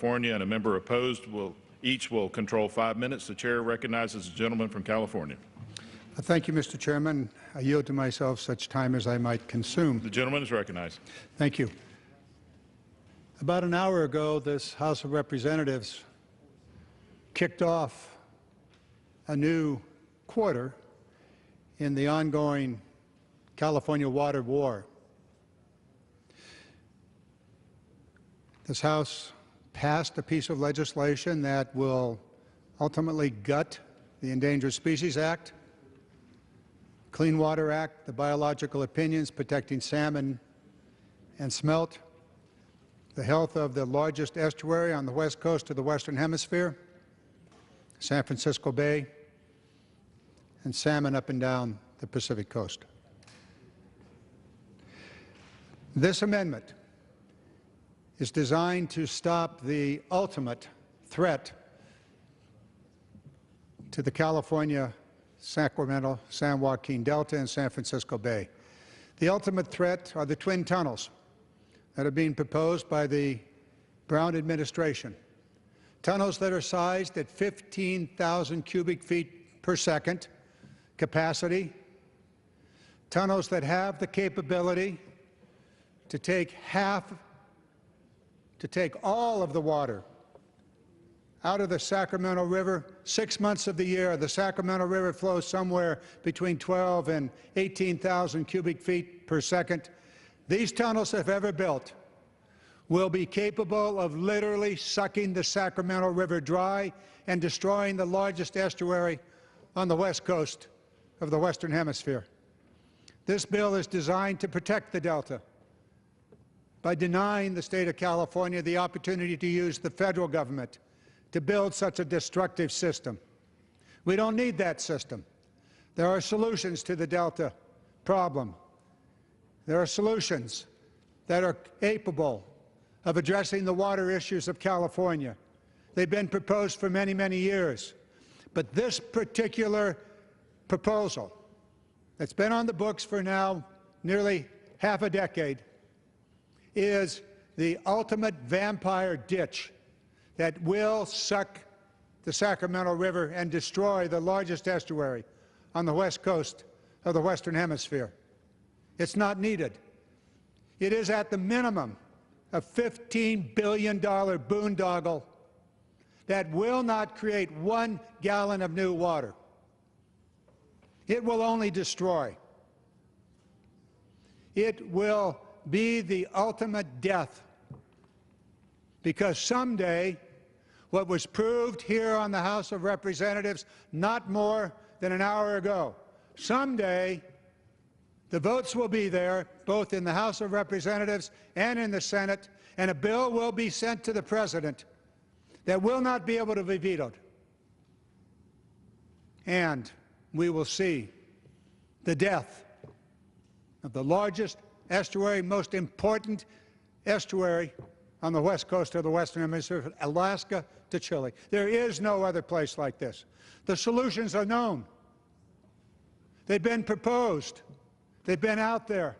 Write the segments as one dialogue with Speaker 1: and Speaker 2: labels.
Speaker 1: California, and a member opposed each will control 5 minutes. The chair recognizes the gentleman from California.
Speaker 2: Thank you, Mr. Chairman. I yield to myself such time as I might consume.
Speaker 1: The gentleman is recognized.
Speaker 2: Thank you. About an hour ago, this House of Representatives kicked off a new quarter in the ongoing California water war. This House passed a piece of legislation that will ultimately gut the Endangered Species Act, Clean Water Act, the biological opinions protecting salmon and smelt, the health of the largest estuary on the west coast of the Western Hemisphere, San Francisco Bay, and salmon up and down the Pacific coast. This amendment is designed to stop the ultimate threat to the California, Sacramento, San Joaquin Delta, and San Francisco Bay. The ultimate threat are the twin tunnels that are being proposed by the Brown administration. Tunnels that are sized at 15,000 cubic feet per second capacity. Tunnels that have the capability to take all of the water out of the Sacramento River. 6 months of the year, the Sacramento River flows somewhere between 12 and 18,000 cubic feet per second. These tunnels, if ever built, will be capable of literally sucking the Sacramento River dry and destroying the largest estuary on the west coast of the Western Hemisphere. This bill is designed to protect the Delta by denying the state of California the opportunity to use the federal government to build such a destructive system. We don't need that system. There are solutions to the Delta problem. There are solutions that are capable of addressing the water issues of California. They've been proposed for many, many years. But this particular proposal that's been on the books for now nearly half a decade is the ultimate vampire ditch that will suck the Sacramento River and destroy the largest estuary on the west coast of the Western Hemisphere. It's not needed. It is at the minimum a $15 billion boondoggle that will not create 1 gallon of new water. It will only destroy. It will be the ultimate death, because someday what was proved here on the House of Representatives not more than an hour ago, someday the votes will be there both in the House of Representatives and in the Senate, and a bill will be sent to the President that will not be able to be vetoed. And we will see the death of the largest estuary, most important estuary on the west coast of the Western Hemisphere, Alaska to Chile. There is no other place like this. The solutions are known. They've been proposed. They've been out there.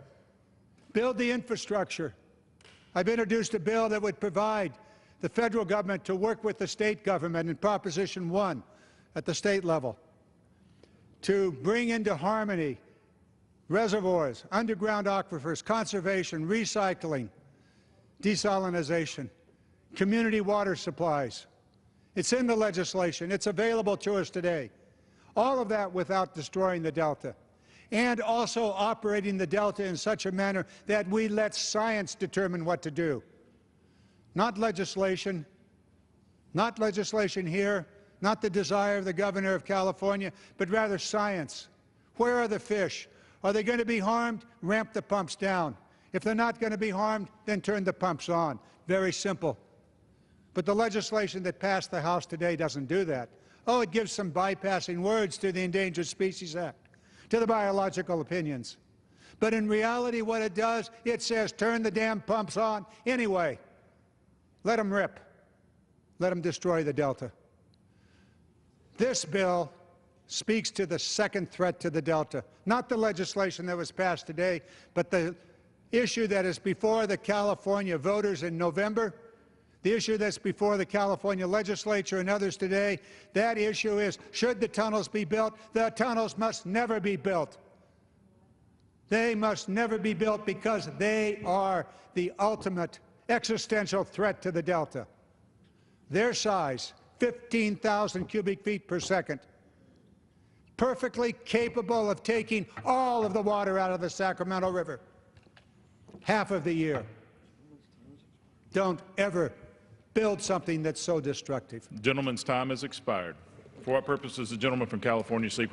Speaker 2: Build the infrastructure. I've introduced a bill that would provide the federal government to work with the state government in Proposition 1 at the state level to bring into harmony reservoirs, underground aquifers, conservation, recycling, desalination, community water supplies. It's in the legislation. It's available to us today. All of that without destroying the Delta, and also operating the Delta in such a manner that we let science determine what to do. Not legislation here, not the desire of the governor of California, but rather science. Where are the fish? Are they going to be harmed? Ramp the pumps down. If they're not going to be harmed, then turn the pumps on. Very simple. But the legislation that passed the House today doesn't do that. Oh, it gives some bypassing words to the Endangered Species Act, to the biological opinions. But in reality, what it does, it says turn the damn pumps on anyway. Let them rip. Let them destroy the Delta. This bill speaks to the second threat to the Delta, not the legislation that was passed today, but the issue that is before the California voters in November The issue that's before the California legislature and others today, that issue is, should the tunnels be built? The tunnels must never be built. They must never be built because they are the ultimate existential threat to the Delta. Their size, 15,000 cubic feet per second, perfectly capable of taking all of the water out of the Sacramento River, half of the year. Don't ever build something that's so destructive.
Speaker 1: Gentleman's time has expired. For what purpose does the gentleman from California seek